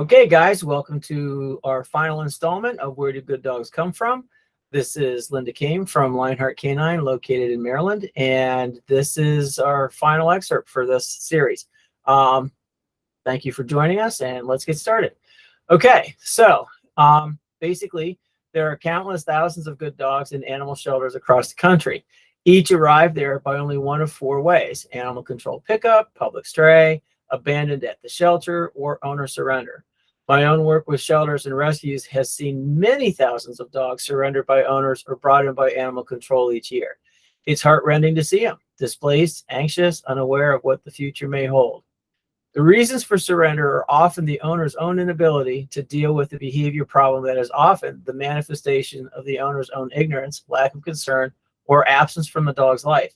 Okay, guys, welcome to our final installment of Where Do Good Dogs Come From? This is Linda Kame from Lionheart K9, located in Maryland, and this is our final excerpt for this series. Thank you for joining us, and let's get started. Okay, so basically, there are countless thousands of good dogs in animal shelters across the country. Each arrive there by only one of four ways: animal control pickup, public stray, abandoned at the shelter, or owner surrender. My own work with shelters and rescues has seen many thousands of dogs surrendered by owners or brought in by animal control each year. It's heartrending to see them, displaced, anxious, unaware of what the future may hold. The reasons for surrender are often the owner's own inability to deal with the behavior problem that is often the manifestation of the owner's own ignorance, lack of concern, or absence from the dog's life.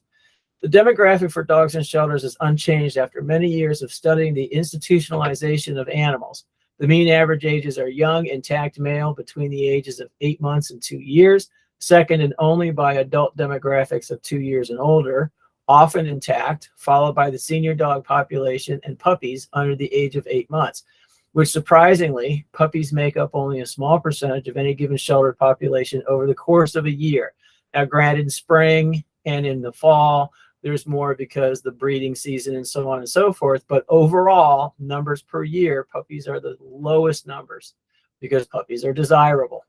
The demographic for dogs in shelters is unchanged after many years of studying the institutionalization of animals. The mean average ages are young, intact male between the ages of 8 months and 2 years, seconded only by adult demographics of 2 years and older, often intact, followed by the senior dog population and puppies under the age of 8 months, which surprisingly, puppies make up only a small percentage of any given shelter population over the course of a year. Now, granted, in spring and in the fall, there's more because the breeding season and so on and so forth. But overall, numbers per year, puppies are the lowest numbers because puppies are desirable.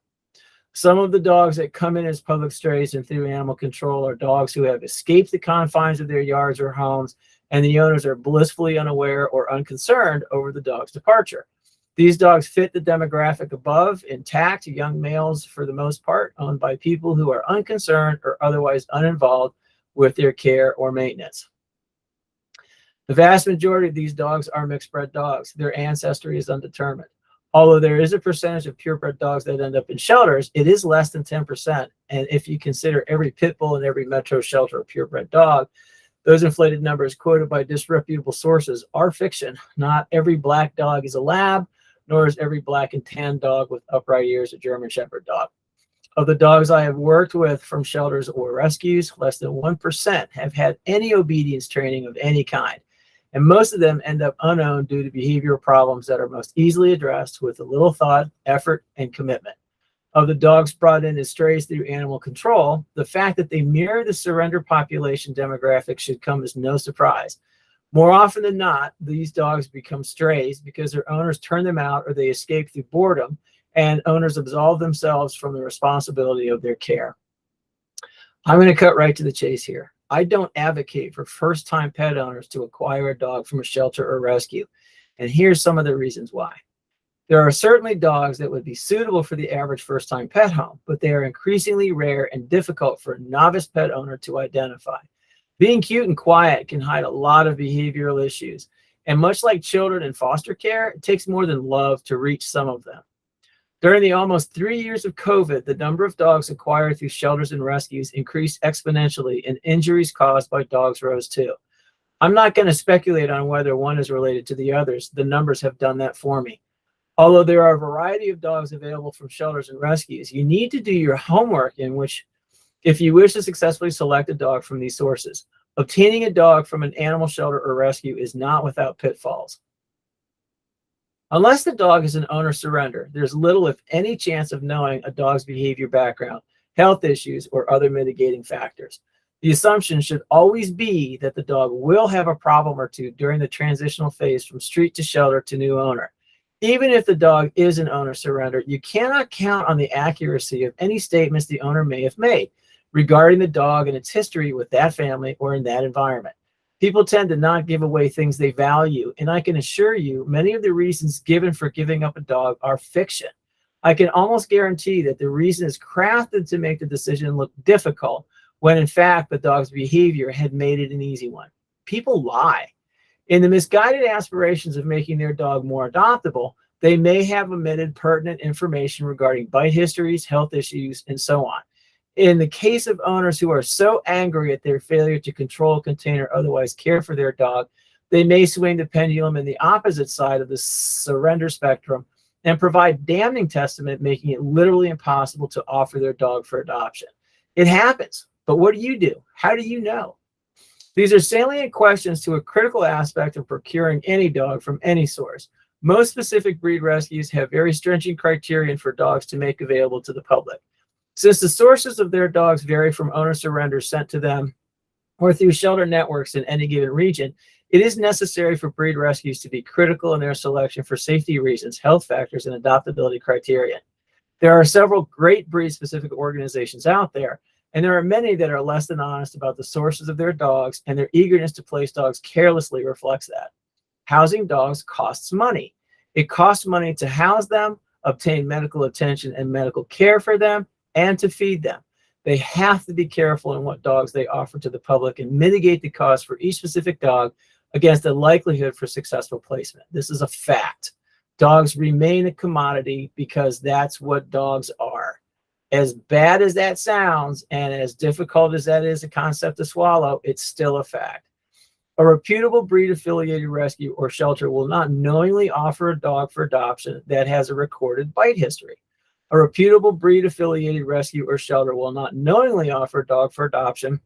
Some of the dogs that come in as public strays and through animal control are dogs who have escaped the confines of their yards or homes, and the owners are blissfully unaware or unconcerned over the dog's departure. These dogs fit the demographic above, intact, young males for the most part, owned by people who are unconcerned or otherwise uninvolved with their care or maintenance. The vast majority of these dogs are mixed bred dogs. Their ancestry is undetermined. Although there is a percentage of purebred dogs that end up in shelters, it is less than 10%. And if you consider every pit bull and every metro shelter a purebred dog, those inflated numbers quoted by disreputable sources are fiction. Not every black dog is a lab, nor is every black and tan dog with upright ears a German Shepherd dog. Of the dogs I have worked with from shelters or rescues, less than 1% have had any obedience training of any kind. And most of them end up unowned due to behavioral problems that are most easily addressed with a little thought, effort, and commitment. Of the dogs brought in as strays through animal control, the fact that they mirror the surrender population demographic should come as no surprise. More often than not, these dogs become strays because their owners turn them out or they escape through boredom, and owners absolve themselves from the responsibility of their care. I'm going to cut right to the chase here. I don't advocate for first-time pet owners to acquire a dog from a shelter or rescue, and here's some of the reasons why. There are certainly dogs that would be suitable for the average first-time pet home, but they are increasingly rare and difficult for a novice pet owner to identify. Being cute and quiet can hide a lot of behavioral issues, and much like children in foster care, it takes more than love to reach some of them. During the almost 3 years of COVID, the number of dogs acquired through shelters and rescues increased exponentially, and injuries caused by dogs rose too. I'm not going to speculate on whether one is related to the others. The numbers have done that for me. Although there are a variety of dogs available from shelters and rescues, you need to do your homework in which, if you wish to successfully select a dog from these sources. Obtaining a dog from an animal shelter or rescue is not without pitfalls. Unless the dog is an owner surrender, there's little, if any, chance of knowing a dog's behavior background, health issues, or other mitigating factors. The assumption should always be that the dog will have a problem or two during the transitional phase from street to shelter to new owner. Even if the dog is an owner surrender, you cannot count on the accuracy of any statements the owner may have made regarding the dog and its history with that family or in that environment. People tend to not give away things they value, and I can assure you many of the reasons given for giving up a dog are fiction. I can almost guarantee that the reason is crafted to make the decision look difficult when in fact the dog's behavior had made it an easy one. People lie. In the misguided aspirations of making their dog more adoptable, they may have omitted pertinent information regarding bite histories, health issues, and so on. In the case of owners who are so angry at their failure to control, contain, or otherwise care for their dog, they may swing the pendulum in the opposite side of the surrender spectrum and provide damning testament, making it literally impossible to offer their dog for adoption. It happens, but what do you do? How do you know? These are salient questions to a critical aspect of procuring any dog from any source. Most specific breed rescues have very stringent criterion for dogs to make available to the public. Since the sources of their dogs vary from owner surrenders sent to them or through shelter networks in any given region, it is necessary for breed rescues to be critical in their selection for safety reasons, health factors, and adoptability criteria. There are several great breed-specific organizations out there, and there are many that are less than honest about the sources of their dogs, and their eagerness to place dogs carelessly reflects that. Housing dogs costs money. It costs money to house them, obtain medical attention and medical care for them, and to feed them. They have to be careful in what dogs they offer to the public and mitigate the cost for each specific dog against the likelihood for successful placement. This is a fact. Dogs remain a commodity because that's what dogs are. As bad as that sounds, and as difficult as that is a concept to swallow, it's still a fact. A reputable breed-affiliated rescue or shelter will not knowingly offer a dog for adoption that has a recorded bite history. A reputable breed-affiliated rescue or shelter will not knowingly offer a dog for adoption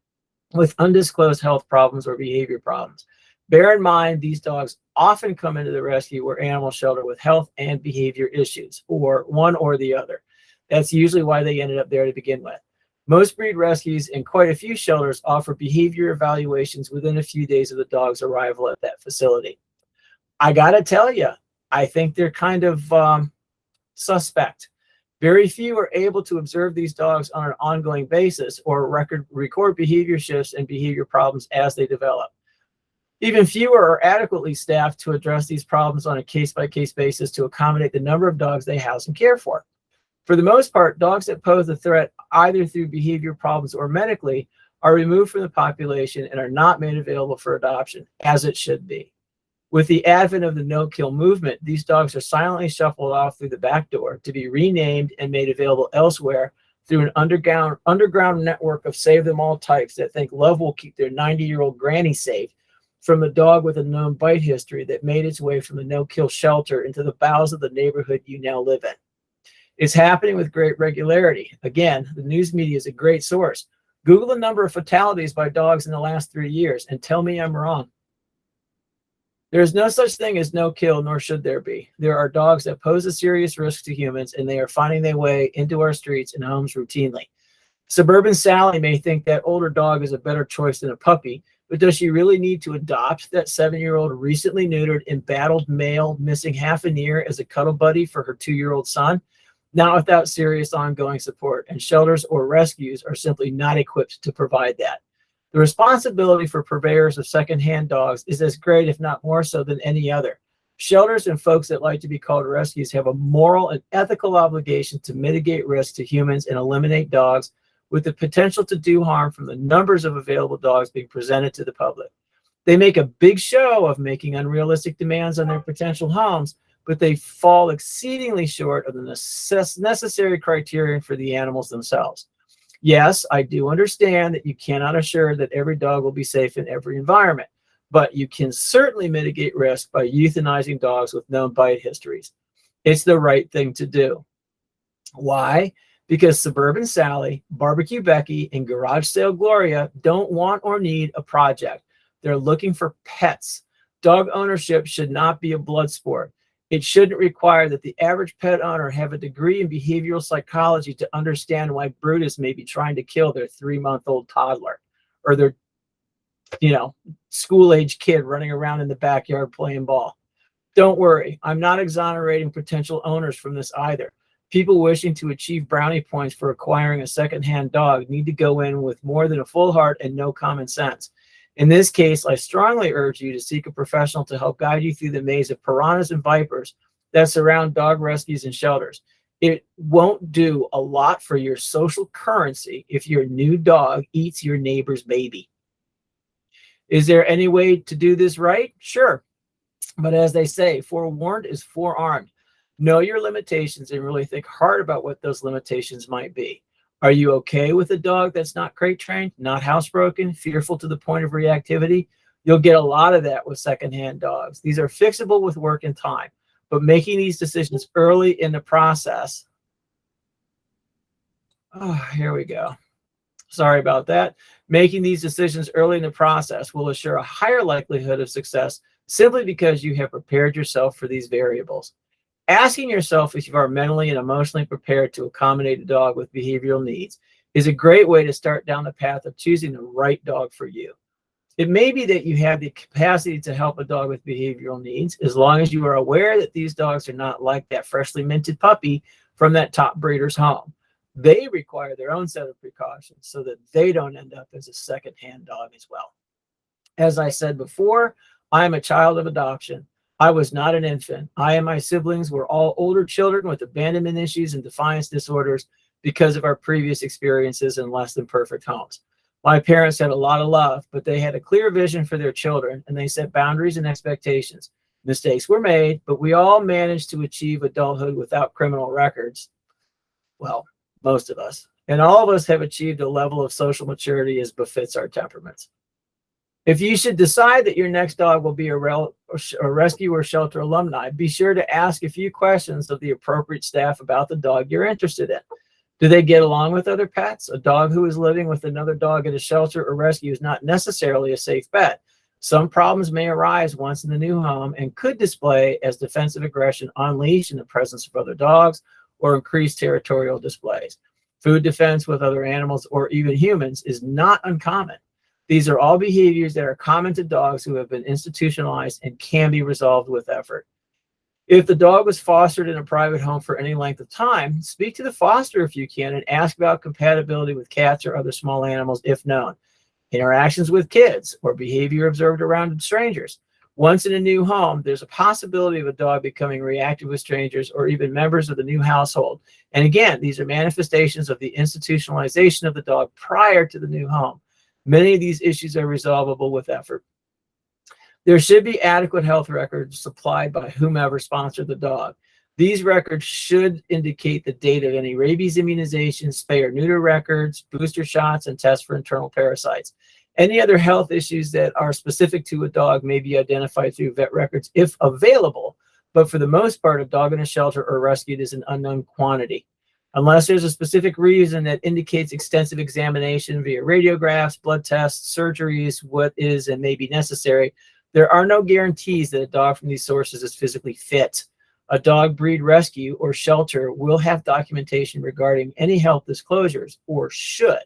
with undisclosed health problems or behavior problems. Bear in mind, these dogs often come into the rescue or animal shelter with health and behavior issues, or one or the other. That's usually why they ended up there to begin with. Most breed rescues and quite a few shelters offer behavior evaluations within a few days of the dog's arrival at that facility. I gotta tell you, I think they're kind of suspect. Very few are able to observe these dogs on an ongoing basis or record behavior shifts and behavior problems as they develop. Even fewer are adequately staffed to address these problems on a case-by-case basis to accommodate the number of dogs they house and care for. For the most part, dogs that pose a threat either through behavior problems or medically are removed from the population and are not made available for adoption, as it should be. With the advent of the no-kill movement, these dogs are silently shuffled off through the back door to be renamed and made available elsewhere through an underground network of save-them-all types that think love will keep their 90-year-old granny safe from a dog with a known bite history that made its way from the no-kill shelter into the bowels of the neighborhood you now live in. It's happening with great regularity. Again, the news media is a great source. Google the number of fatalities by dogs in the last 3 years and tell me I'm wrong. There is no such thing as no kill, nor should there be. There are dogs that pose a serious risk to humans, and they are finding their way into our streets and homes routinely. Suburban Sally may think that older dog is a better choice than a puppy, but does she really need to adopt that 7-year-old recently neutered, embattled male missing half an ear as a cuddle buddy for her 2-year-old son? Not without serious ongoing support, and shelters or rescues are simply not equipped to provide that. The responsibility for purveyors of secondhand dogs is as great, if not more so, than any other. Shelters and folks that like to be called rescues have a moral and ethical obligation to mitigate risk to humans and eliminate dogs with the potential to do harm from the numbers of available dogs being presented to the public. They make a big show of making unrealistic demands on their potential homes, but they fall exceedingly short of the necessary criterion for the animals themselves. Yes, I do understand that you cannot assure that every dog will be safe in every environment, but you can certainly mitigate risk by euthanizing dogs with known bite histories. It's the right thing to do. Why? Because Suburban Sally, Barbecue Becky, and Garage Sale Gloria don't want or need a project. They're looking for pets. Dog ownership should not be a blood sport. It shouldn't require that the average pet owner have a degree in behavioral psychology to understand why Brutus may be trying to kill their 3-month-old toddler or their, school-age kid running around in the backyard playing ball. Don't worry, I'm not exonerating potential owners from this either. People wishing to achieve brownie points for acquiring a secondhand dog need to go in with more than a full heart and no common sense. In this case, I strongly urge you to seek a professional to help guide you through the maze of piranhas and vipers that surround dog rescues and shelters. It won't do a lot for your social currency if your new dog eats your neighbor's baby. Is there any way to do this right? Sure. But as they say, forewarned is forearmed. Know your limitations and really think hard about what those limitations might be. Are you okay with a dog that's not crate trained, not housebroken, fearful to the point of reactivity? You'll get a lot of that with secondhand dogs. These are fixable with work and time, but making these decisions early in the process. Oh, here we go. Sorry about that. Making these decisions early in the process will assure a higher likelihood of success simply because you have prepared yourself for these variables. Asking yourself if you are mentally and emotionally prepared to accommodate a dog with behavioral needs is a great way to start down the path of choosing the right dog for you. It may be that you have the capacity to help a dog with behavioral needs, as long as you are aware that these dogs are not like that freshly minted puppy from that top breeder's home. They require their own set of precautions so that they don't end up as a secondhand dog as well. As I said before, I am a child of adoption. I was not an infant. I and my siblings were all older children with abandonment issues and defiance disorders because of our previous experiences in less than perfect homes. My parents had a lot of love, but they had a clear vision for their children, and they set boundaries and expectations. Mistakes were made, but we all managed to achieve adulthood without criminal records. Well, most of us. And all of us have achieved a level of social maturity as befits our temperaments. If you should decide that your next dog will be a rescue or shelter alumni, be sure to ask a few questions of the appropriate staff about the dog you're interested in. Do they get along with other pets? A dog who is living with another dog at a shelter or rescue is not necessarily a safe bet. Some problems may arise once in the new home and could display as defensive aggression unleashed in the presence of other dogs or increased territorial displays. Food defense with other animals or even humans is not uncommon. These are all behaviors that are common to dogs who have been institutionalized and can be resolved with effort. If the dog was fostered in a private home for any length of time, speak to the foster if you can and ask about compatibility with cats or other small animals if known, interactions with kids, or behavior observed around strangers. Once in a new home, there's a possibility of a dog becoming reactive with strangers or even members of the new household. And again, these are manifestations of the institutionalization of the dog prior to the new home. Many of these issues are resolvable with effort. There should be adequate health records supplied by whomever sponsored the dog. These records should indicate the date of any rabies immunizations, spay or neuter records, booster shots, and tests for internal parasites. Any other health issues that are specific to a dog may be identified through vet records if available, but for the most part, a dog in a shelter or rescued is an unknown quantity. Unless there's a specific reason that indicates extensive examination via radiographs, blood tests, surgeries, what is and may be necessary, there are no guarantees that a dog from these sources is physically fit. A dog breed rescue or shelter will have documentation regarding any health disclosures, or should.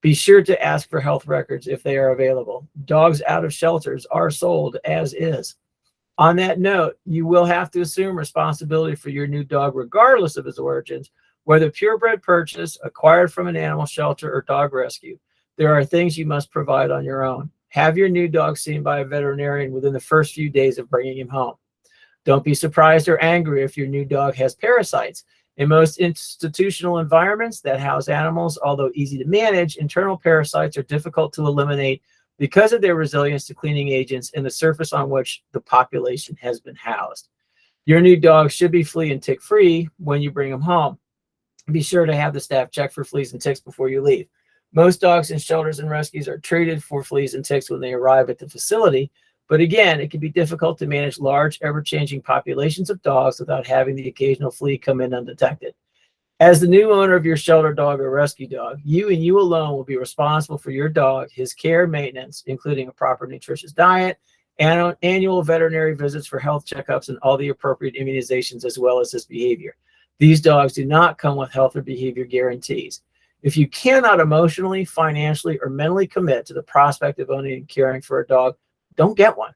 Be sure to ask for health records if they are available. Dogs out of shelters are sold as is. On that note, you will have to assume responsibility for your new dog regardless of his origins, whether purebred purchase, acquired from an animal shelter, or dog rescue. There are things you must provide on your own. Have your new dog seen by a veterinarian within the first few days of bringing him home. Don't be surprised or angry if your new dog has parasites. In most institutional environments that house animals, although easy to manage, internal parasites are difficult to eliminate because of their resilience to cleaning agents and the surface on which the population has been housed. Your new dog should be flea and tick free when you bring him home. Be sure to have the staff check for fleas and ticks before you leave. Most dogs in shelters and rescues are treated for fleas and ticks when they arrive at the facility, but again, it can be difficult to manage large, ever-changing populations of dogs without having the occasional flea come in undetected. As the new owner of your shelter dog or rescue dog, you and you alone will be responsible for your dog, his care and maintenance, including a proper nutritious diet, and annual veterinary visits for health checkups and all the appropriate immunizations, as well as his behavior. These dogs do not come with health or behavior guarantees. If you cannot emotionally, financially, or mentally commit to the prospect of owning and caring for a dog, don't get one.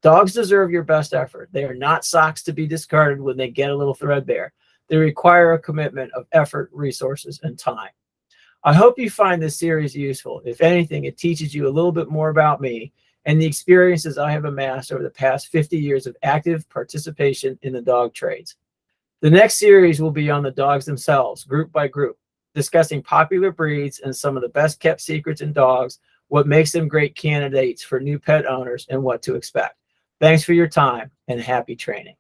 Dogs deserve your best effort. They are not socks to be discarded when they get a little threadbare. They require a commitment of effort, resources, and time. I hope you find this series useful. If anything, it teaches you a little bit more about me and the experiences I have amassed over the past 50 years of active participation in the dog trades. The next series will be on the dogs themselves, group by group, discussing popular breeds and some of the best kept secrets in dogs, what makes them great candidates for new pet owners, and what to expect. Thanks for your time and happy training.